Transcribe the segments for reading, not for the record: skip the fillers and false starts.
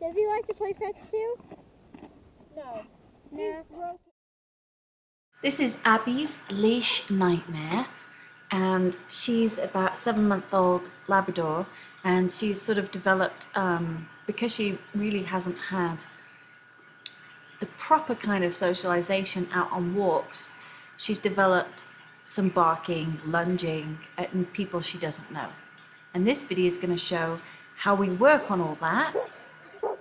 Does he like to play fetch too? No. No. This is Abby's leash nightmare, and she's about 7-month-old Labrador, and she's sort of developed, because she really hasn't had the proper kind of socialization out on walks, she's developed some barking, lunging at people she doesn't know. And this video is going to show how we work on all that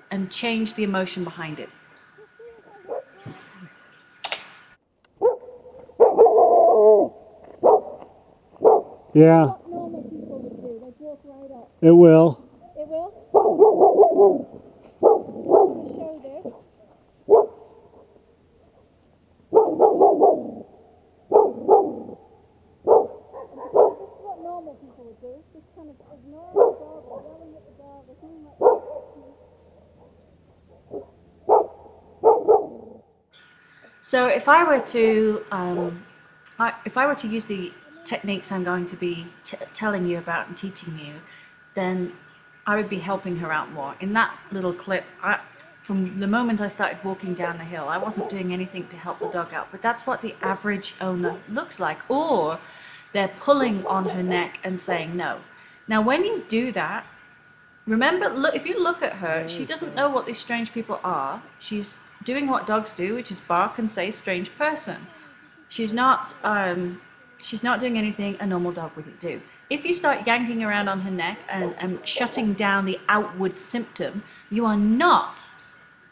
and change the emotion behind it. Yeah. What normal people would do, they'd walk right up. It will. It will? I'm going to show this. This is what normal people would do. Just kind of ignore the dog or yelling at the dog or something like that. So if I were to use the techniques I'm going to be telling you about and teaching you, then I would be helping her out more. In that little clip, from the moment I started walking down the hill, I wasn't doing anything to help the dog out, but that's what the average owner looks like. Or they're pulling on her neck and saying no. Now when you do that, remember, look, if you look at her, she doesn't know what these strange people are. She's doing what dogs do, which is bark and say strange person. She's not doing anything a normal dog wouldn't do. If you start yanking around on her neck and shutting down the outward symptom, you are not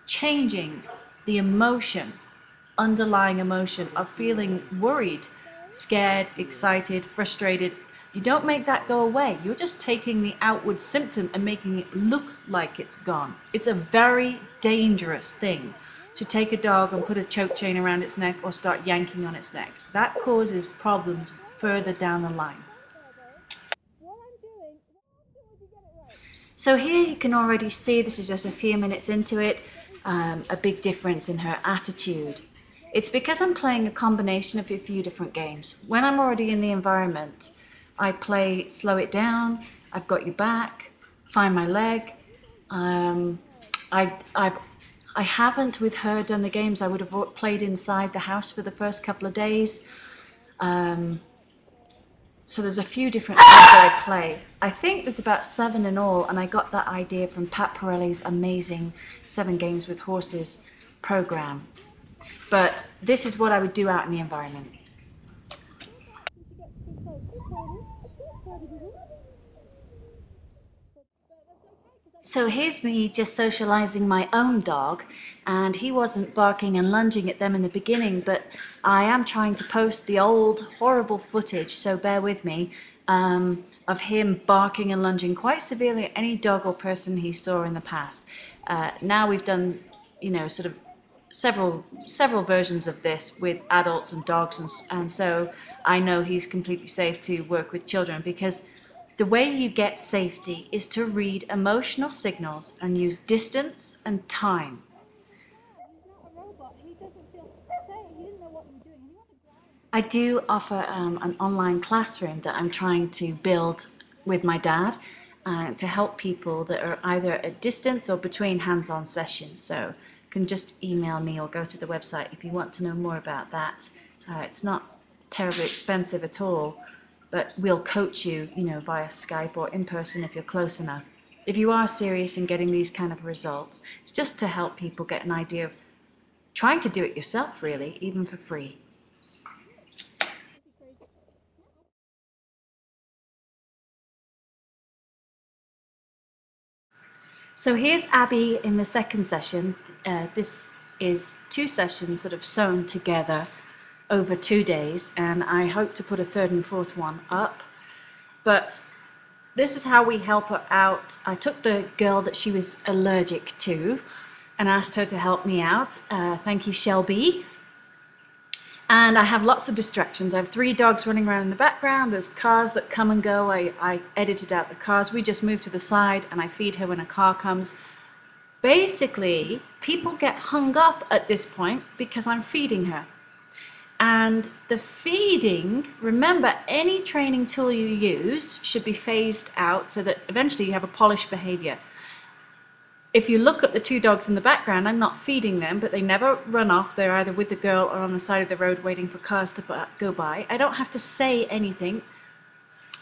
changing the emotion, underlying emotion of feeling worried, scared, excited, frustrated. You don't make that go away. You're just taking the outward symptom and making it look like it's gone. It's a very dangerous thing to take a dog and put a choke chain around its neck or start yanking on its neck. That causes problems further down the line. So here you can already see, this is just a few minutes into it, a big difference in her attitude. It's because I'm playing a combination of a few different games. When I'm already in the environment, I play slow it down, I've got your back, find my leg. I haven't with her done the games. I would have played inside the house for the first couple of days. So there's a few different things that I play. I think there's about 7 in all, and I got that idea from Pat Pirelli's amazing 7 Games with Horses program. But this is what I would do out in the environment. So here's me just socializing my own dog, and he wasn't barking and lunging at them in the beginning, but I am trying to post the old horrible footage, so bear with me, of him barking and lunging quite severely at any dog or person he saw in the past. Now we've done, you know, sort of several versions of this with adults and dogs, and so I know he's completely safe to work with children, because the way you get safety is to read emotional signals and use distance and time. I do offer an online classroom that I'm trying to build with my dad to help people that are either at distance or between hands-on sessions. So you can just email me or go to the website if you want to know more about that. It's not terribly expensive at all, but we'll coach you, you know, via Skype or in person if you're close enough. If you are serious in getting these kind of results, it's just to help people get an idea of trying to do it yourself, really, even for free. So here's Abby in the second session. This is 2 sessions sort of sewn together over 2 days, and I hope to put a 3rd and 4th one up. But this is how we help her out. I took the girl that she was allergic to and asked her to help me out. Thank you, Shelby. And I have lots of distractions. I have 3 dogs running around in the background. There's cars that come and go. I edited out the cars. We just move to the side and I feed her when a car comes. Basically, people get hung up at this point because I'm feeding her. And the feeding, remember, any training tool you use should be phased out so that eventually you have a polished behavior. If you look at the two dogs in the background, I'm not feeding them, but they never run off. They're either with the girl or on the side of the road waiting for cars to go by. I don't have to say anything.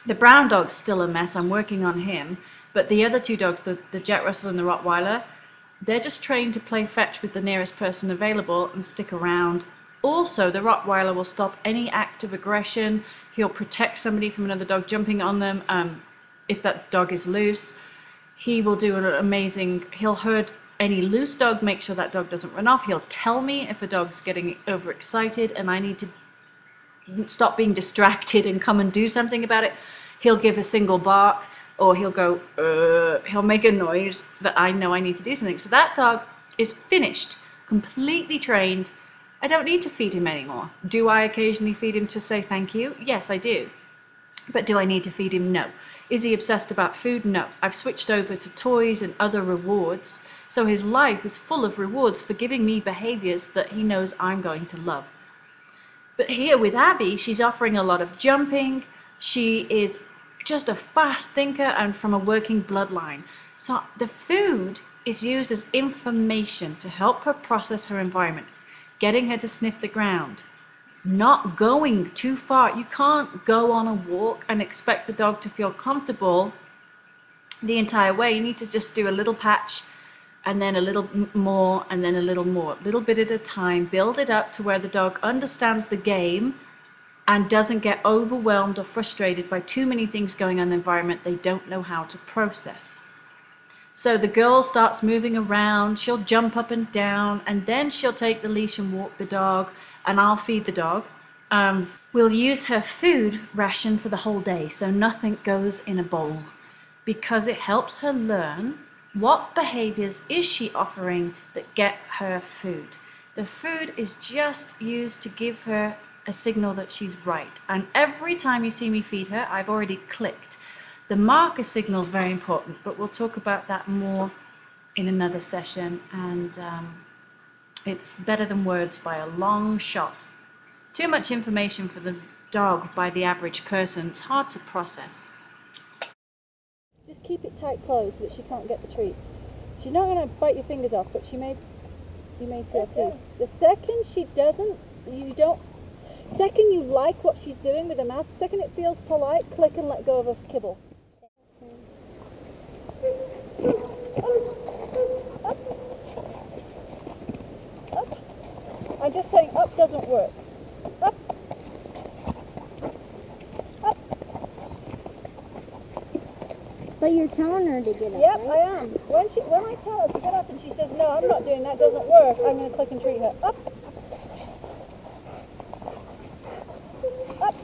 The brown dog's still a mess. I'm working on him. But the other two dogs, the Jack Russell and the Rottweiler, they're just trained to play fetch with the nearest person available and stick around. Also, the Rottweiler will stop any act of aggression. He'll protect somebody from another dog jumping on them if that dog is loose. He will do an amazing, he'll herd any loose dog, make sure that dog doesn't run off. He'll tell me if a dog's getting overexcited and I need to stop being distracted and come and do something about it. He'll give a single bark, or he'll go, he'll make a noise that I know I need to do something. So that dog is finished, completely trained. I don't need to feed him anymore. Do I occasionally feed him to say thank you? Yes, I do. But do I need to feed him? No. Is he obsessed about food? No. I've switched over to toys and other rewards. So his life is full of rewards for giving me behaviors that he knows I'm going to love. But here with Abby, she's offering a lot of jumping. She is just a fast thinker and from a working bloodline. So the food is used as information to help her process her environment, getting her to sniff the ground, not going too far. You can't go on a walk and expect the dog to feel comfortable the entire way. You need to just do a little patch and then a little more and then a little more, a little bit at a time. Build it up to where the dog understands the game and doesn't get overwhelmed or frustrated by too many things going on in the environment they don't know how to process. So the girl starts moving around, she'll jump up and down, and then she'll take the leash and walk the dog, and I'll feed the dog. We'll use her food ration for the whole day, so nothing goes in a bowl, because it helps her learn what behaviors is she offering that get her food. The food is just used to give her a signal that she's right. And every time you see me feed her, I've already clicked. The marker signal is very important, but we'll talk about that more in another session. And it's better than words by a long shot. Too much information for the dog by the average person. It's hard to process. Just keep it tight closed so that she can't get the treat. She's not going to bite your fingers off, but you may feel too. The second she doesn't, second you like what she's doing with her mouth, second it feels polite, click and let go of a kibble. Up. Up. I'm just saying up doesn't work. Up. Up. But you're telling her to get up, Yep, right? I am. When I tell her to get up and she says, no, I'm not doing that, doesn't work, I'm going to click and treat her. Up. Up.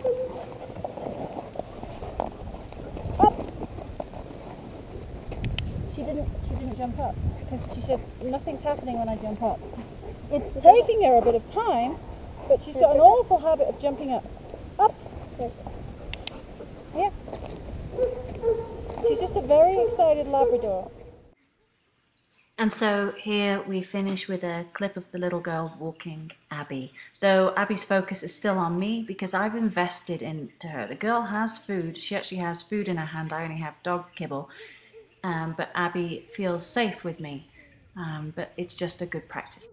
Up. She didn't jump up because she said nothing's happening when I jump up. It's taking her a bit of time, but she's got an awful habit of jumping up. Up. Yeah. She's just a very excited Labrador. And so here we finish with a clip of the little girl walking Abby. Though Abby's focus is still on me because I've invested into her. The girl has food. She actually has food in her hand. I only have dog kibble. But Abby feels safe with me. But it's just a good practice.